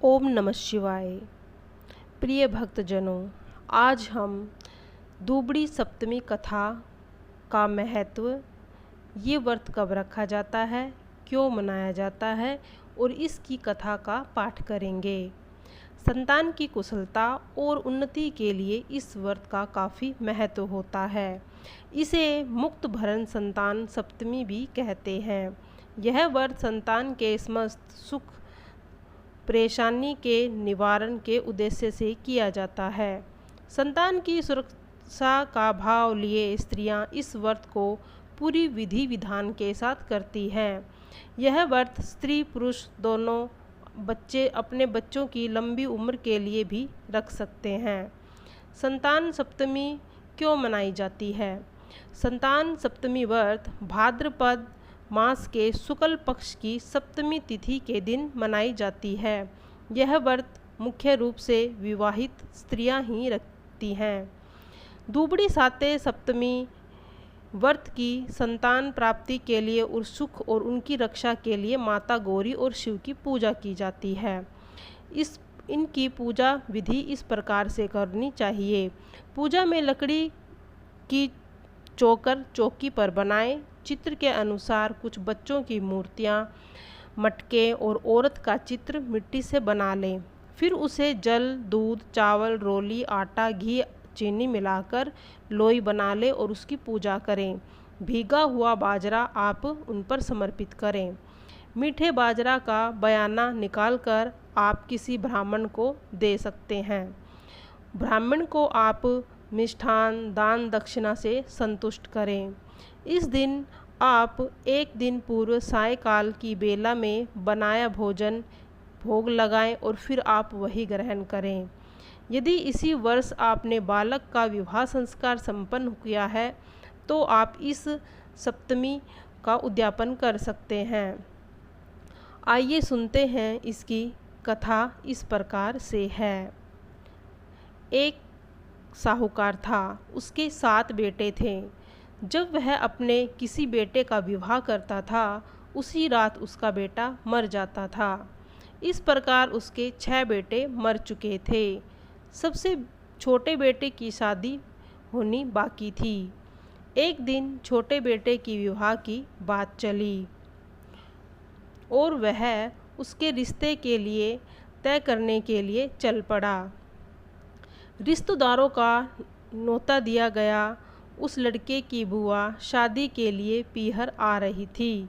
ओम नमः शिवाय। प्रिय भक्तजनों, आज हम दूबड़ी सप्तमी कथा का महत्व, ये व्रत कब रखा जाता है, क्यों मनाया जाता है और इसकी कथा का पाठ करेंगे। संतान की कुशलता और उन्नति के लिए इस व्रत का काफ़ी महत्व होता है। इसे मुक्त भरण संतान सप्तमी भी कहते हैं। यह व्रत संतान के समस्त सुख परेशानी के निवारण के उद्देश्य से किया जाता है। संतान की सुरक्षा का भाव लिए स्त्रियां इस व्रत को पूरी विधि विधान के साथ करती हैं। यह व्रत स्त्री पुरुष दोनों बच्चे अपने बच्चों की लंबी उम्र के लिए भी रख सकते हैं। संतान सप्तमी क्यों मनाई जाती है? संतान सप्तमी व्रत भाद्रपद मास के शुक्ल पक्ष की सप्तमी तिथि के दिन मनाई जाती है। यह व्रत मुख्य रूप से विवाहित स्त्रियां ही रखती हैं। दूबड़ी साते सप्तमी व्रत की संतान प्राप्ति के लिए और सुख और उनकी रक्षा के लिए माता गौरी और शिव की पूजा की जाती है। इनकी पूजा विधि इस प्रकार से करनी चाहिए। पूजा में लकड़ी की चोकर चौकी पर बनाएं। चित्र के अनुसार कुछ बच्चों की मूर्तियाँ, मटके और औरत का चित्र मिट्टी से बना लें। फिर उसे जल, दूध, चावल, रोली, आटा, घी, चीनी मिलाकर लोई बना लें और उसकी पूजा करें। भीगा हुआ बाजरा आप उन पर समर्पित करें। मीठे बाजरा का बयाना निकालकर आप किसी ब्राह्मण को दे सकते हैं। ब्राह्मण को आप मिष्ठान दान दक्षिणा से संतुष्ट करें। इस दिन आप एक दिन पूर्व सायंकाल की बेला में बनाया भोजन भोग लगाएं और फिर आप वही ग्रहण करें। यदि इसी वर्ष आपने बालक का विवाह संस्कार संपन्न किया है तो आप इस सप्तमी का उद्यापन कर सकते हैं। आइए सुनते हैं इसकी कथा। इस प्रकार से है। एक साहूकार था, उसके 7 बेटे थे। जब वह अपने किसी बेटे का विवाह करता था, उसी रात उसका बेटा मर जाता था। इस प्रकार उसके 6 बेटे मर चुके थे। सबसे छोटे बेटे की शादी होनी बाकी थी। एक दिन छोटे बेटे की विवाह की बात चली और वह उसके रिश्ते के लिए तय करने के लिए चल पड़ा। रिश्तेदारों का न्योता दिया गया। उस लड़के की बुआ शादी के लिए पीहर आ रही थी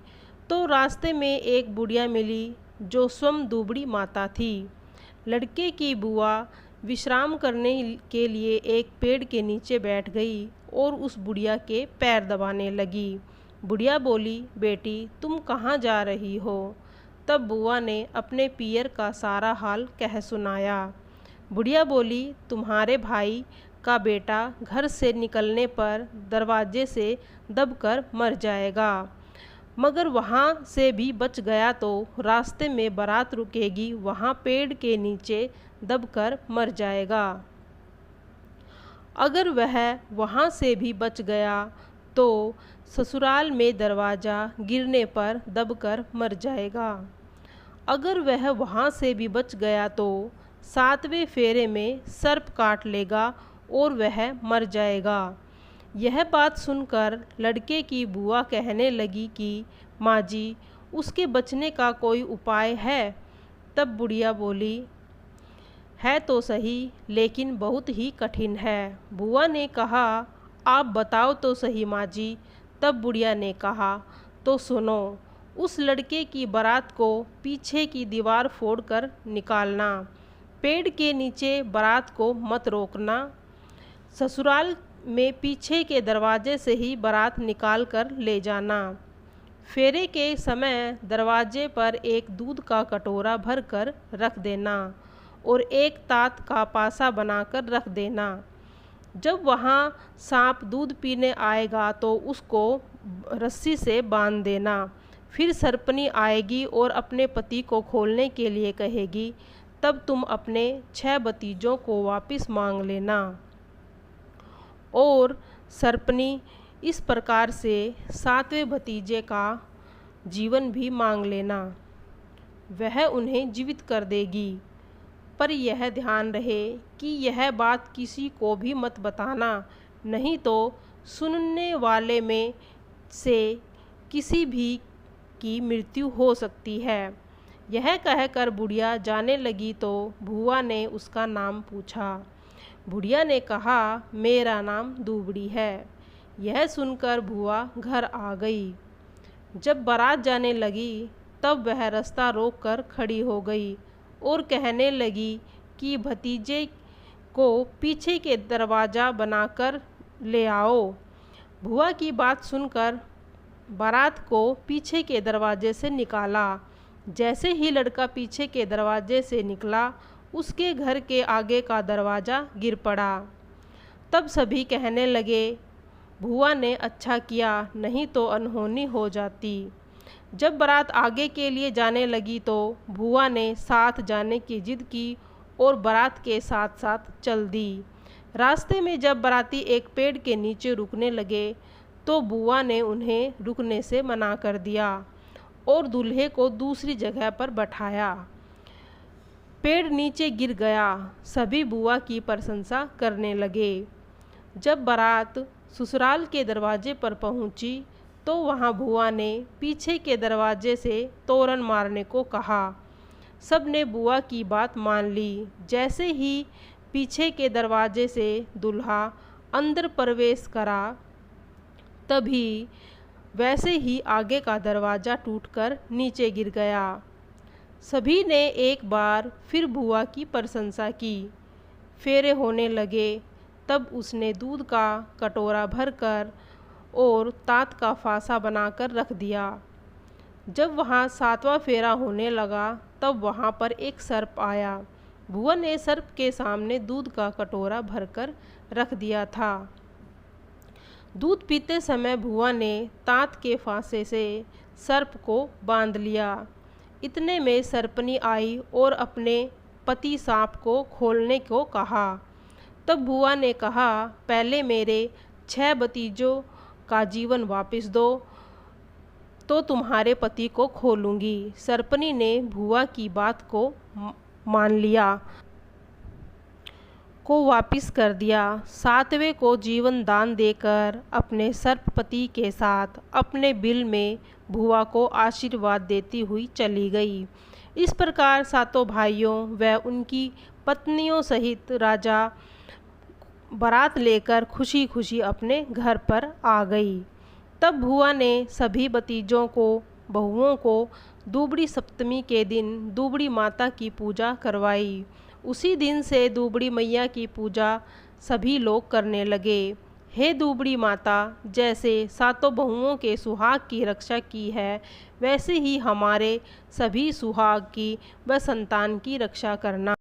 तो रास्ते में एक बुढ़िया मिली जो स्वयं दूबड़ी माता थी। लड़के की बुआ विश्राम करने के लिए एक पेड़ के नीचे बैठ गई और उस बुढ़िया के पैर दबाने लगी। बुढ़िया बोली, बेटी तुम कहाँ जा रही हो? तब बुआ ने अपने पियर का सारा हाल कह सुनाया। बुढ़िया बोली, तुम्हारे भाई का बेटा घर से निकलने पर दरवाजे से दबकर मर जाएगा, मगर वहाँ से भी बच गया तो रास्ते में बारात रुकेगी, वहाँ पेड़ के नीचे दबकर मर जाएगा। अगर वह वहाँ से भी बच गया तो ससुराल में दरवाज़ा गिरने पर दबकर मर जाएगा। अगर वह वहाँ से भी बच गया तो 7वें फेरे में सर्प काट लेगा और वह मर जाएगा। यह बात सुनकर लड़के की बुआ कहने लगी कि माँ जी, उसके बचने का कोई उपाय है? तब बुढ़िया बोली, है तो सही, लेकिन बहुत ही कठिन है। बुआ ने कहा, आप बताओ तो सही माँ जी। तब बुढ़िया ने कहा, तो सुनो, उस लड़के की बारात को पीछे की दीवार फोड़कर निकालना। पेड़ के नीचे बारात को मत रोकना। ससुराल में पीछे के दरवाजे से ही बारात निकाल कर ले जाना। फेरे के समय दरवाजे पर एक दूध का कटोरा भर कर रख देना और एक तात का पासा बनाकर रख देना। जब वहाँ सांप दूध पीने आएगा तो उसको रस्सी से बांध देना। फिर सरपनी आएगी और अपने पति को खोलने के लिए कहेगी। तब तुम अपने 6 भतीजों को वापस मांग लेना और सरपनी इस प्रकार से 7वें भतीजे का जीवन भी मांग लेना। वह उन्हें जीवित कर देगी। पर यह ध्यान रहे कि यह बात किसी को भी मत बताना, नहीं तो सुनने वाले में से किसी भी की मृत्यु हो सकती है। यह कहकर बुढ़िया जाने लगी तो भुआ ने उसका नाम पूछा। बुढ़िया ने कहा, मेरा नाम दुबड़ी है। यह सुनकर भुआ घर आ गई। जब बारात जाने लगी तब वह रास्ता रोककर खड़ी हो गई और कहने लगी कि भतीजे को पीछे के दरवाज़ा बनाकर ले आओ। भुआ की बात सुनकर बारात को पीछे के दरवाजे से निकाला। जैसे ही लड़का पीछे के दरवाजे से निकला, उसके घर के आगे का दरवाज़ा गिर पड़ा। तब सभी कहने लगे, भुआ ने अच्छा किया, नहीं तो अनहोनी हो जाती। जब बारात आगे के लिए जाने लगी तो भुआ ने साथ जाने की जिद की और बारात के साथ साथ चल दी। रास्ते में जब बाराती एक पेड़ के नीचे रुकने लगे तो बुआ ने उन्हें रुकने से मना कर दिया और दूल्हे को दूसरी जगह पर बैठाया। पेड़ नीचे गिर गया। सभी बुआ की प्रशंसा करने लगे। जब बारात ससुराल के दरवाजे पर पहुंची तो वहां बुआ ने पीछे के दरवाजे से तोरन मारने को कहा। सब ने बुआ की बात मान ली। जैसे ही पीछे के दरवाजे से दूल्हा अंदर प्रवेश करा, तभी वैसे ही आगे का दरवाज़ा टूटकर नीचे गिर गया। सभी ने एक बार फिर बुआ की प्रशंसा की। फेरे होने लगे। तब उसने दूध का कटोरा भरकर और तात का फासा बनाकर रख दिया। जब वहाँ 7वां फेरा होने लगा तब वहाँ पर एक सर्प आया। बुआ ने सर्प के सामने दूध का कटोरा भरकर रख दिया था। दूध पीते समय बुआ ने तात के फांसे से सर्प को बांध लिया। इतने में सर्पनी आई और अपने पति सांप को खोलने को कहा। तब बुआ ने कहा, पहले मेरे 6 भतीजों का जीवन वापस दो तो तुम्हारे पति को खोलूँगी। सर्पनी ने बुआ की बात को मान लिया, को वापिस कर दिया। 7वें को जीवन दान देकर अपने सर्पपति के साथ अपने बिल में बुआ को आशीर्वाद देती हुई चली गई। इस प्रकार 7 भाइयों व उनकी पत्नियों सहित राजा बारात लेकर खुशी खुशी अपने घर पर आ गई। तब बुआ ने सभी भतीजों को, बहुओं को दुबड़ी सप्तमी के दिन दुबड़ी माता की पूजा करवाई। उसी दिन से दुबड़ी मैया की पूजा सभी लोग करने लगे। हे दुबड़ी माता, जैसे 7 बहुओं के सुहाग की रक्षा की है, वैसे ही हमारे सभी सुहाग की व संतान की रक्षा करना।